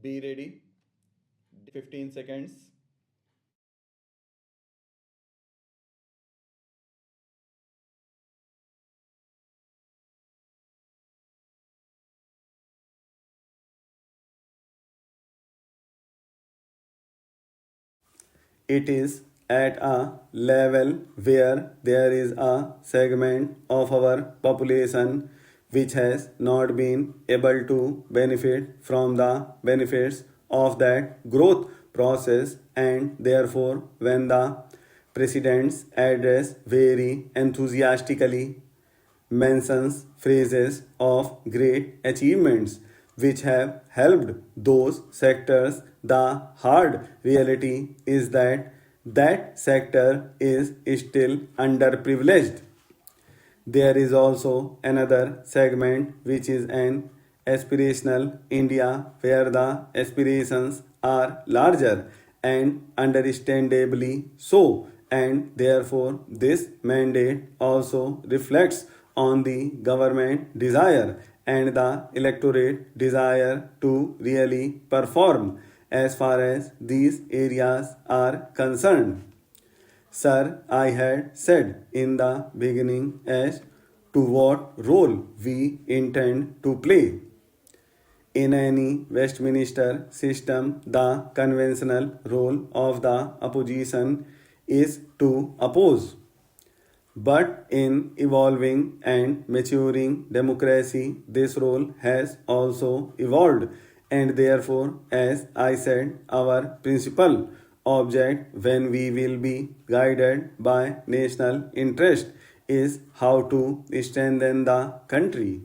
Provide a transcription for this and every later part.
Be ready. 15 seconds. It is at a level where there is a segment of our population which has not been able to benefit from the benefits of that growth process, and therefore when the president's address very enthusiastically mentions phrases of great achievements which have helped those sectors, the hard reality is that that sector is still underprivileged. There is also another segment which is an aspirational India where the aspirations are larger and understandably so, and therefore this mandate also reflects on the government desire and the electorate desire to really perform as far as these areas are concerned. Sir, I had said in the beginning as to what role we intend to play. In any Westminster system, the conventional role of the opposition is to oppose. But in evolving and maturing democracy, this role has also evolved, and therefore, as I said, our principal object when we will be guided by national interest is how to strengthen the country.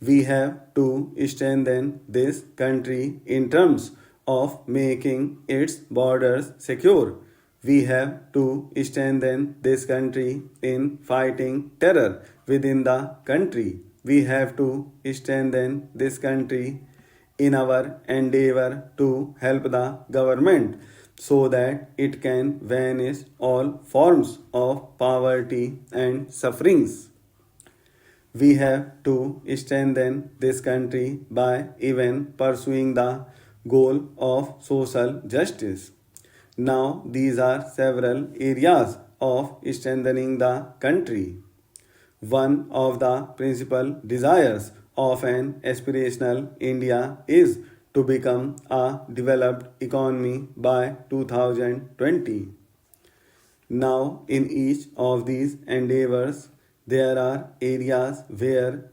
We have to strengthen this country in terms of making its borders secure. We have to strengthen this country in fighting terror within the country. We have to strengthen this country in our endeavor to help the government so that it can vanish all forms of poverty and sufferings. We have to strengthen this country by even pursuing the goal of social justice. Now, these are several areas of strengthening the country. One of the principal desires of an aspirational India is to become a developed economy by 2020. Now, in each of these endeavors, there are areas where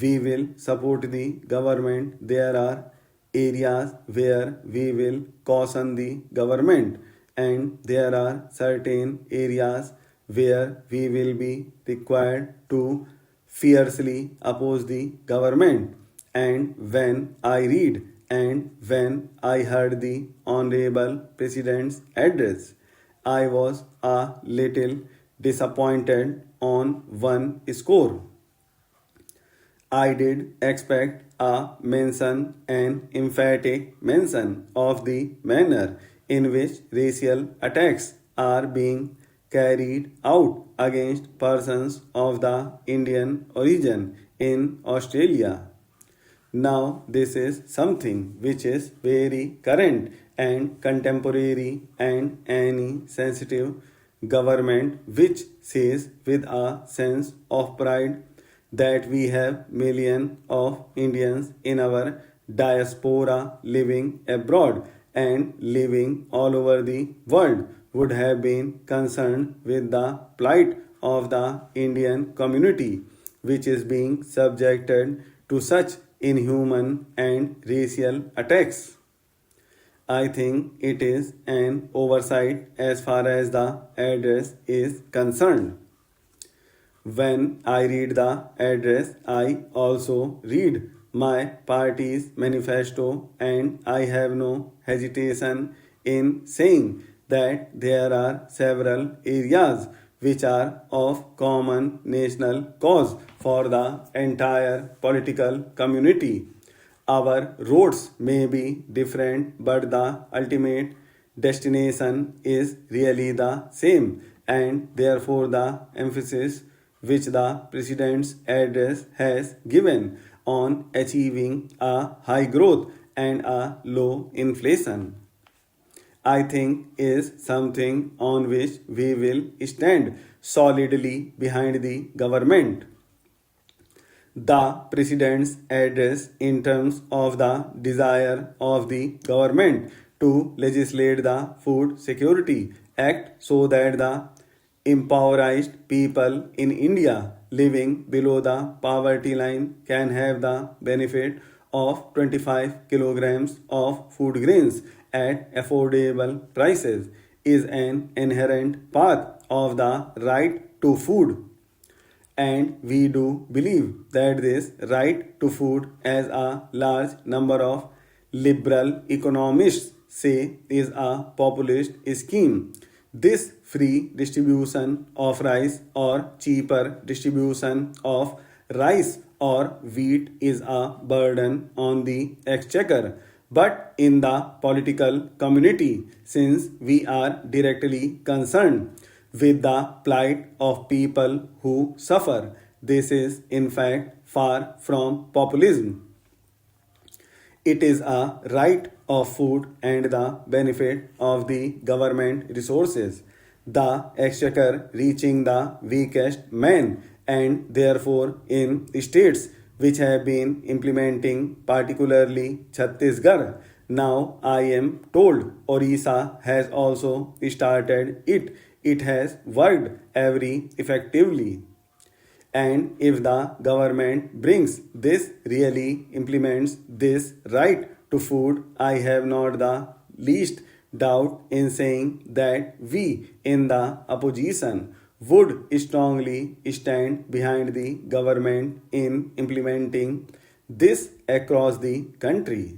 we will support the government, there are areas where we will caution the government, and there are certain areas where we will be required to fiercely oppose the government. And when I read and when I heard the Honorable President's address, I was a little disappointed on one score. I did expect a mention, an emphatic mention of the manner in which racial attacks are being carried out against persons of the Indian origin in Australia. Now, this is something which is very current and contemporary, and any sensitive government which says with a sense of pride that we have millions of Indians in our diaspora living abroad and living all over the world would have been concerned with the plight of the Indian community, which is being subjected to such inhuman and racial attacks. I think it is an oversight as far as the address is concerned. When I read the address, I also read my party's manifesto, and I have no hesitation in saying that there are several areas which are of common national cause for the entire political community. Our roads may be different, but the ultimate destination is really the same, and therefore the emphasis which the President's address has given on achieving a high growth and a low inflation, I think is something on which we will stand solidly behind the government. The President's address in terms of the desire of the government to legislate the Food Security Act so that the impoverished people in India living below the poverty line can have the benefit of 25 kilograms of food grains at affordable prices is an inherent part of the right to food, and we do believe that this right to food, as a large number of liberal economists say, is a populist scheme. This free distribution of rice or cheaper distribution of rice or wheat is a burden on the exchequer, but in the political community, since we are directly concerned with the plight of people who suffer, this is in fact far from populism. It is a right of food and the benefit of the government resources, the exchequer reaching the weakest man, and therefore in states which have been implementing, particularly Chhattisgarh. Now I am told Orissa has also started it. It has worked very effectively. And if the government brings this, really implements this right to food, I have not the least doubt in saying that we in the opposition would strongly stand behind the government in implementing this across the country.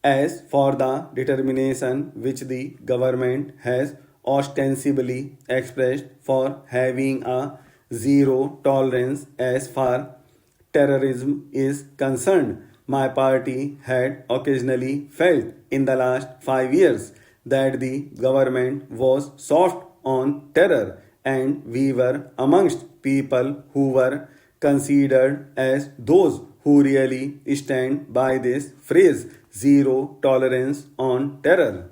As for the determination which the government has ostensibly expressed for having a zero tolerance as far terrorism is concerned, my party had occasionally felt in the last 5 years that the government was soft on terror, and we were amongst people who were considered as those who really stand by this phrase zero tolerance on terror.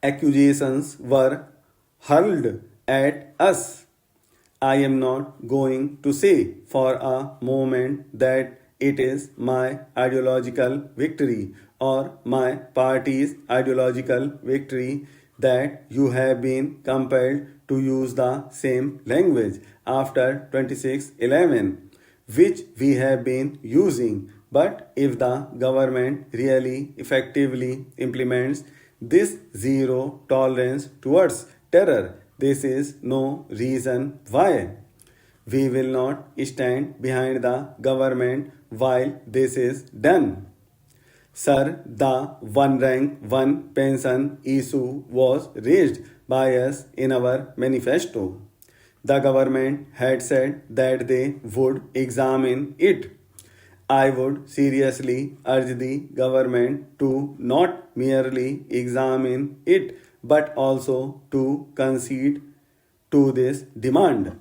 Accusations were hurled at us. I am not going to say for a moment that it is my ideological victory or my party's ideological victory that you have been compelled to use the same language after 2611, which we have been using. But if the government really effectively implements this zero tolerance towards terror, this is no reason why we will not stand behind the government while this is done. Sir, the one rank, one pension issue was raised by us in our manifesto. The government had said that they would examine it. I would seriously urge the government to not merely examine it but also to concede to this demand.